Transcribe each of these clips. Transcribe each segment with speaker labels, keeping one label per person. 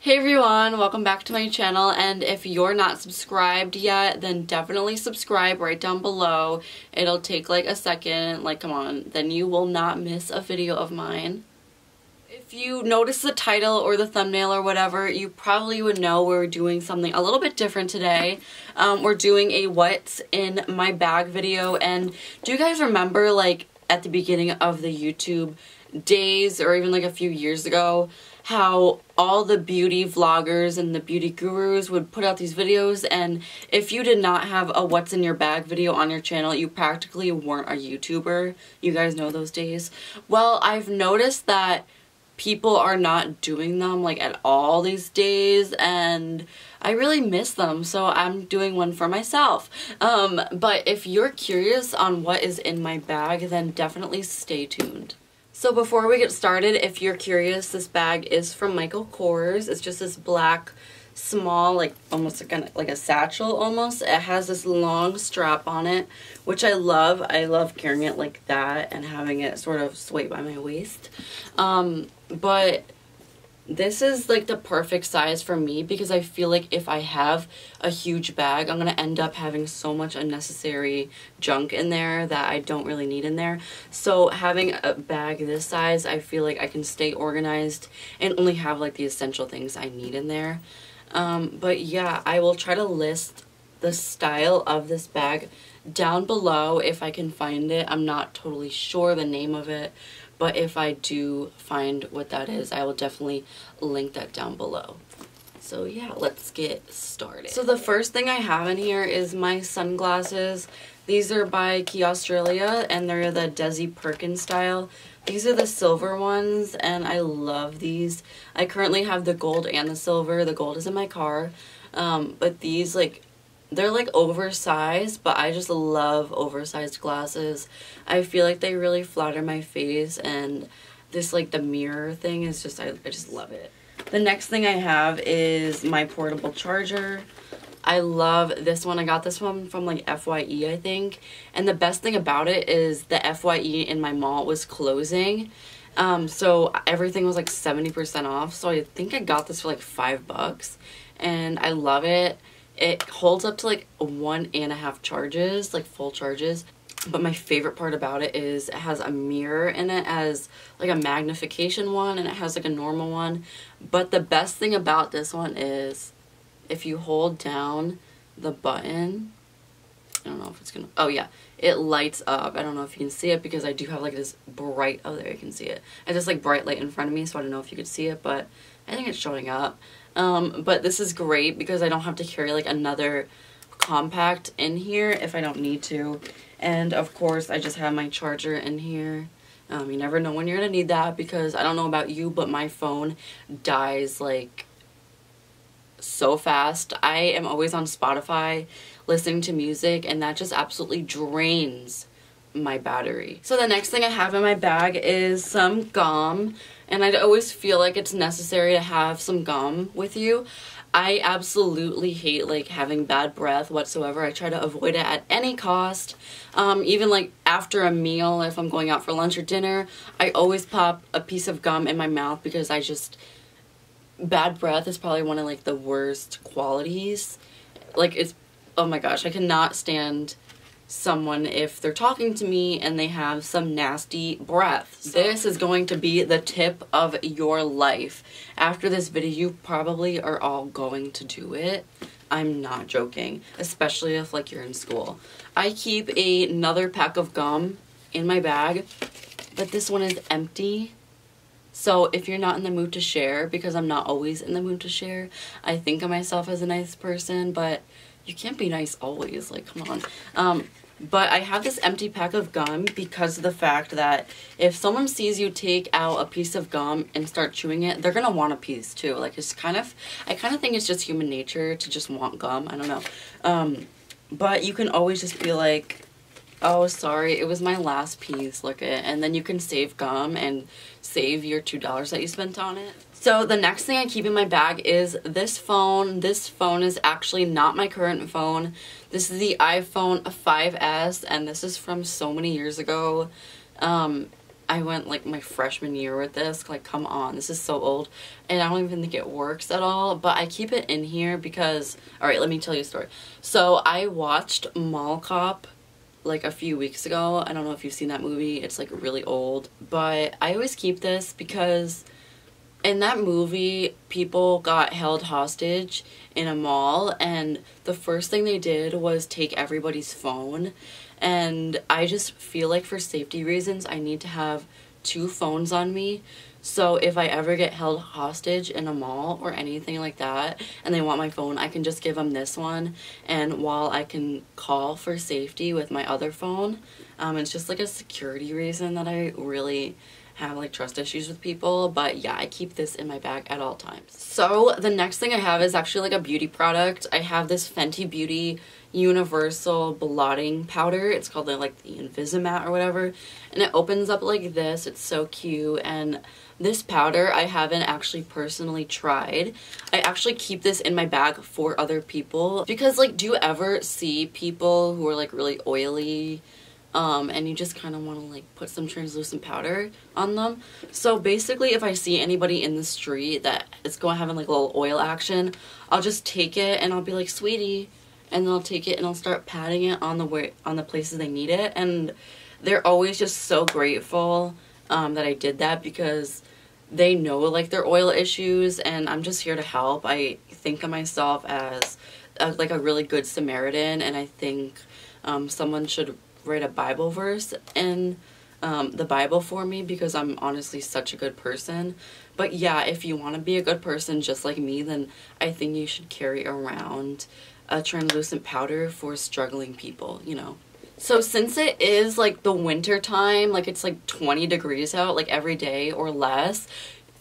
Speaker 1: Hey everyone, welcome back to my channel, and if you're not subscribed yet, then definitely subscribe right down below. It'll take like a second, like come on, then you will not miss a video of mine. If you notice the title or the thumbnail or whatever, you probably would know we're doing something a little bit different today. We're doing a what's in my bag video, and do you guys remember like at the beginning of the YouTube days or even like a few years ago how all the beauty vloggers and the beauty gurus would put out these videos, and if you did not have a what's in your bag video on your channel, you practically weren't a YouTuber. You guys know those days? Well, I've noticed that people are not doing them like at all these days, and I really miss them, so I'm doing one for myself. But if you're curious on what is in my bag, then definitely stay tuned. So before we get started, if you're curious, this bag is from Michael Kors. It's just this black, small, like almost like a satchel almost. It has this long strap on it, which I love. I love carrying it like that and having it sort of sway by my waist. But this is like the perfect size for me because I feel like if I have a huge bag, I'm going to end up having so much unnecessary junk in there that I don't really need in there. So having a bag this size, I feel like I can stay organized and only have like the essential things I need in there. But yeah, I will try to list the style of this bag down below if I can find it. I'm not totally sure the name of it, but if I do find what that is, I will definitely link that down below. So yeah, let's get started. So the first thing I have in here is my sunglasses. These are by Key Australia, and they're the Desi Perkins style. These are the silver ones, and I love these. I currently have the gold and the silver. The gold is in my car, but these, like, they're like oversized, but I just love oversized glasses. I feel like they really flatter my face, and this like the mirror thing is just, I just love it. The next thing I have is my portable charger. I love this one. I got this one from like FYE, I think. And the best thing about it is the FYE in my mall was closing. So everything was like 70% off. So I think I got this for like $5, and I love it. It holds up to like 1.5 charges, like full charges. But my favorite part about it is it has a mirror in it as like a magnification one, and it has like a normal one. But the best thing about this one is if you hold down the button, I don't know if it's gonna, oh yeah, it lights up. I don't know if you can see it because I do have like this bright, oh there you can see it. I have this like bright light in front of me, so I don't know if you could see it, but I think it's showing up. But this is great because I don't have to carry like another compact in here if I don't need to. And of course I just have my charger in here. You never know when you're gonna need that, because I don't know about you, but my phone dies like so fast. I am always on Spotify listening to music, and that just absolutely drains my battery. So the next thing I have in my bag is some gum, and I always feel like it's necessary to have some gum with you. I absolutely hate like having bad breath whatsoever. I try to avoid it at any cost. Even like after a meal, if I'm going out for lunch or dinner, I always pop a piece of gum in my mouth because I just, bad breath is probably one of like the worst qualities. Like it's, oh my gosh, I cannot stand someone if they're talking to me and they have some nasty breath. This is going to be the tip of your life. After this video, you probably are all going to do it. I'm not joking, especially if like you're in school. I keep another pack of gum in my bag, but this one is empty. So if you're not in the mood to share, because I'm not always in the mood to share, I think of myself as a nice person, but you can't be nice always, like come on. But I have this empty pack of gum because of the fact that if someone sees you take out a piece of gum and start chewing it, they're gonna want a piece too. Like it's kind of, I kind of think it's just human nature to just want gum. I don't know. But you can always just be like, oh sorry, it was my last piece, look at it. And then you can save gum and save your $2 that you spent on it. So the next thing I keep in my bag is this phone. This phone is actually not my current phone. This is the iPhone 5S, and this is from so many years ago. I went like my freshman year with this. Like, come on, this is so old. And I don't even think it works at all. But I keep it in here because, alright, let me tell you a story. So I watched Mall Cop like a few weeks ago. I don't know if you've seen that movie. It's like really old. But I always keep this because in that movie, people got held hostage in a mall, and the first thing they did was take everybody's phone. And I just feel like for safety reasons, I need to have 2 phones on me. So if I ever get held hostage in a mall or anything like that, and they want my phone, I can just give them this one. And while I can call for safety with my other phone, it's just like a security reason that I really have like trust issues with people. But yeah, I keep this in my bag at all times. So the next thing I have is actually like a beauty product. I have this Fenty Beauty universal blotting powder. It's called like the Invisimatte or whatever, and it opens up like this. It's so cute. And this powder I haven't actually personally tried. I actually keep this in my bag for other people because, like, do you ever see people who are like really oily and you just kind of want to like put some translucent powder on them? So basically, if I see anybody in the street that is going having like a little oil action, I'll just take it and I'll be like, sweetie, and they'll take it and I'll start patting it on the places they need it. And they're always just so grateful that I did that because they know like their oil issues, and I'm just here to help. I think of myself as like a really good Samaritan, and I think someone should write a Bible verse in the Bible for me because I'm honestly such a good person. But yeah, if you want to be a good person just like me, then I think you should carry around a translucent powder for struggling people, you know. So since it is like the winter time, like it's like 20 degrees out like every day or less,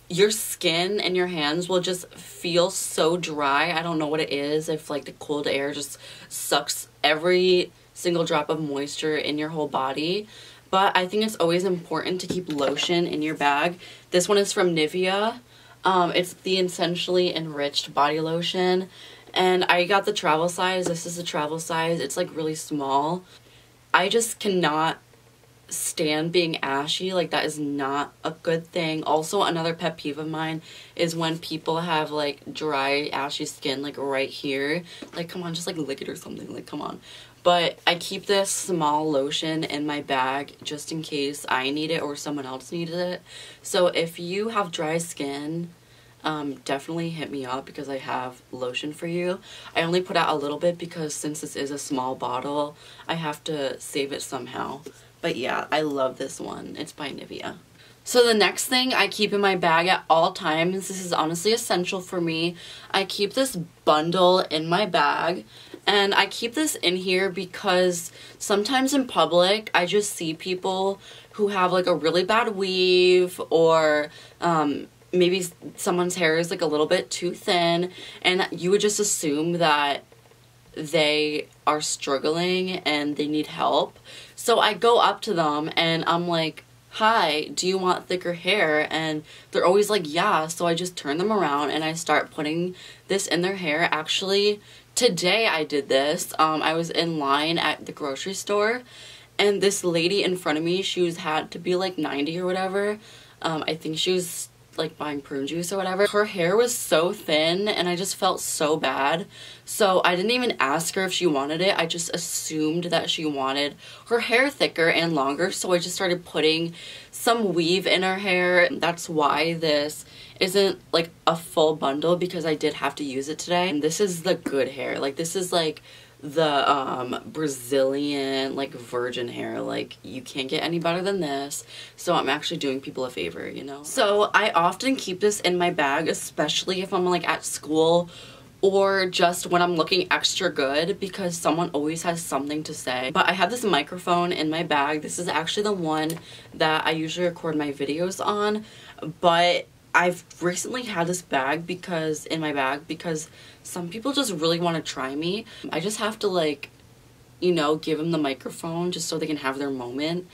Speaker 1: your skin and your hands will just feel so dry. I don't know what it is, if like the cold air just sucks every single drop of moisture in your whole body. But I think it's always important to keep lotion in your bag. This one is from Nivea. It's the Essentially Enriched Body Lotion. And I got the travel size. This is the travel size. It's like really small. I just cannot stand being ashy. Like, that is not a good thing. Also, another pet peeve of mine is when people have like dry, ashy skin like right here. Like, come on, just like lick it or something. Like, come on. But I keep this small lotion in my bag just in case I need it or someone else needs it. So if you have dry skin, definitely hit me up because I have lotion for you. I only put out a little bit because since this is a small bottle, I have to save it somehow. But yeah, I love this one. It's by Nivea. So the next thing I keep in my bag at all times, this is honestly essential for me, I keep this bundle in my bag. And I keep this in here because sometimes in public, I just see people who have like a really bad weave, or maybe someone's hair is like a little bit too thin, and you would just assume that they are struggling and they need help. So I go up to them and I'm like, hi, do you want thicker hair? And they're always like, yeah. So I just turn them around and I start putting this in their hair. Actually, today I did this. I was in line at the grocery store, and this lady in front of me, had to be like 90 or whatever. I think she was like buying prune juice or whatever. Her hair was so thin and I just felt so bad. So I didn't even ask her if she wanted it. I just assumed that she wanted her hair thicker and longer. So I just started putting some weave in her hair. That's why this isn't like a full bundle, because I did have to use it today. And this is the good hair. Like, this is like the Brazilian like virgin hair. Like, you can't get any better than this. So I'm actually doing people a favor, you know. So I often keep this in my bag, especially if I'm like at school or just when I'm looking extra good, because someone always has something to say. But I have this microphone in my bag. This is actually the one that I usually record my videos on, but I've recently had this bag because some people just really want to try me. I just have to, like, you know, give them the microphone just so they can have their moment.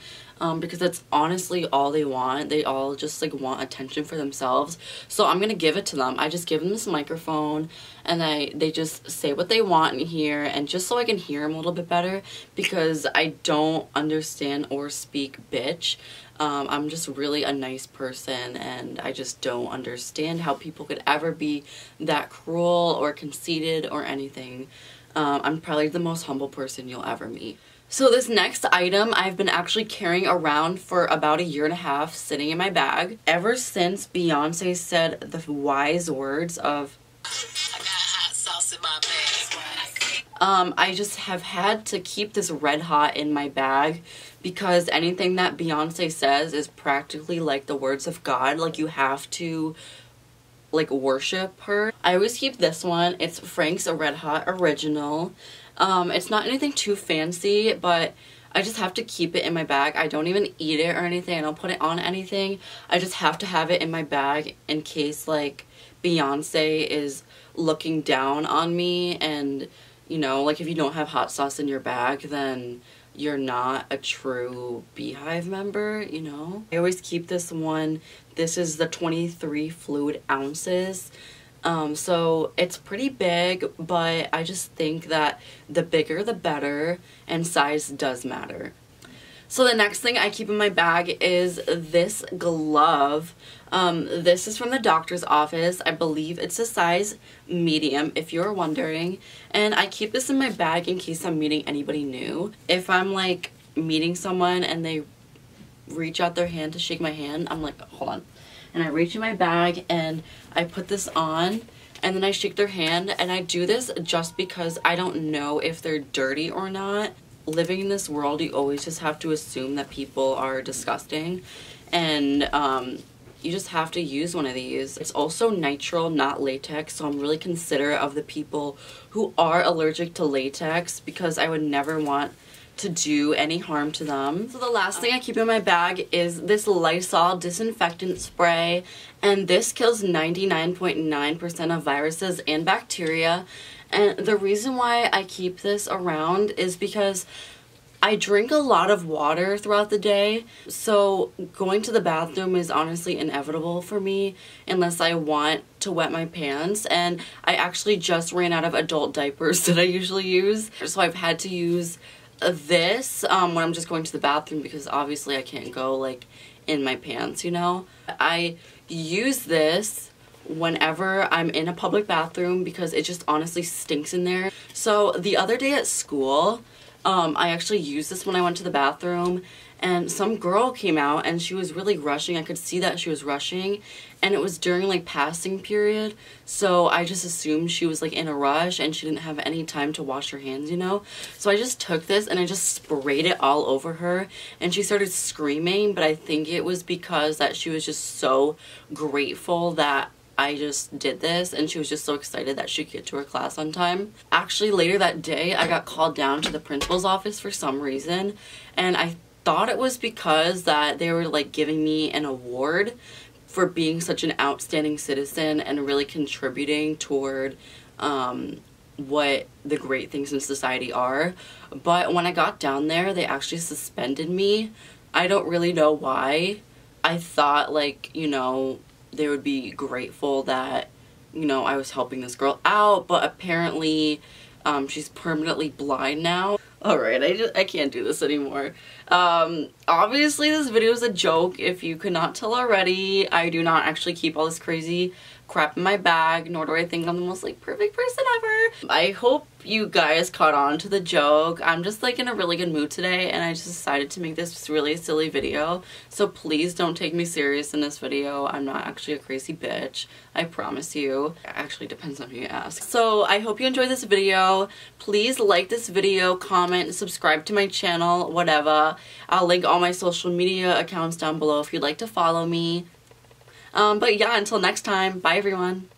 Speaker 1: because that's honestly all they want. They all just like want attention for themselves. So I'm gonna give it to them. I just give them this microphone and they just say what they want in here, and just so I can hear them a little bit better, because I don't understand or speak bitch. I'm just really a nice person, and I just don't understand how people could ever be that cruel or conceited or anything. I'm probably the most humble person you'll ever meet. So this next item I've been actually carrying around for about 1.5 years, sitting in my bag. Ever since Beyonce said the wise words of, I got hot sauce in my bag. I just have had to keep this red hot in my bag, because anything that Beyonce says is practically like the words of God. Like, you have to like worship her. I always keep this one. It's Frank's Red Hot Original. It's not anything too fancy, but I just have to keep it in my bag. I don't even eat it or anything. I don't put it on anything. I just have to have it in my bag in case like Beyonce is looking down on me, and you know, like if you don't have hot sauce in your bag, then you're not a true Beehive member, you know? I always keep this one. This is the 23 fluid ounces. So it's pretty big, but I just think that the bigger the better, and size does matter. So the next thing I keep in my bag is this glove. This is from the doctor's office. I believe it's a size medium, if you're wondering. And I keep this in my bag in case I'm meeting anybody new. If I'm like meeting someone and they reach out their hand to shake my hand, I'm like, hold on. And I reach in my bag and I put this on, and then I shake their hand. And I do this just because I don't know if they're dirty or not. Living in this world, you always just have to assume that people are disgusting, and you just have to use one of these. It's also nitrile, not latex, so I'm really considerate of the people who are allergic to latex, because I would never want to do any harm to them. So the last thing I keep in my bag is this Lysol disinfectant spray, and this kills 99.9% of viruses and bacteria. And the reason why I keep this around is because I drink a lot of water throughout the day, so going to the bathroom is honestly inevitable for me unless I want to wet my pants. And I actually just ran out of adult diapers that I usually use, so I've had to use this when I'm just going to the bathroom, because obviously I can't go like in my pants, you know. I use this whenever I'm in a public bathroom because it just honestly stinks in there. So the other day at school, I actually used this when I went to the bathroom, and some girl came out and she was really rushing. I could see that she was rushing, and it was during like passing period, so I just assumed she was like in a rush and she didn't have any time to wash her hands, you know. So I just took this and I just sprayed it all over her, and she started screaming, but I think it was because that she was just so grateful that I just did this, and she was just so excited that she could get to her class on time. Actually, later that day, I got called down to the principal's office for some reason, and I thought it was because that they were like giving me an award for being such an outstanding citizen and really contributing toward what the great things in society are. But when I got down there, they actually suspended me. I don't really know why. I thought, like, you know, they would be grateful that, you know, I was helping this girl out, but apparently she's permanently blind now. Alright, I can't do this anymore. Obviously this video is a joke, if you could not tell already. I do not actually keep all this crazy crap in my bag, nor do I think I'm the most like perfect person ever. I hope you guys caught on to the joke. I'm just like in a really good mood today, and I just decided to make this really silly video, so please don't take me serious in this video. I'm not actually a crazy bitch, I promise you. It actually depends on who you ask. So I hope you enjoyed this video. Please like this video, comment, subscribe to my channel, whatever. I'll link all my social media accounts down below if you'd like to follow me. But yeah, until next time, bye everyone.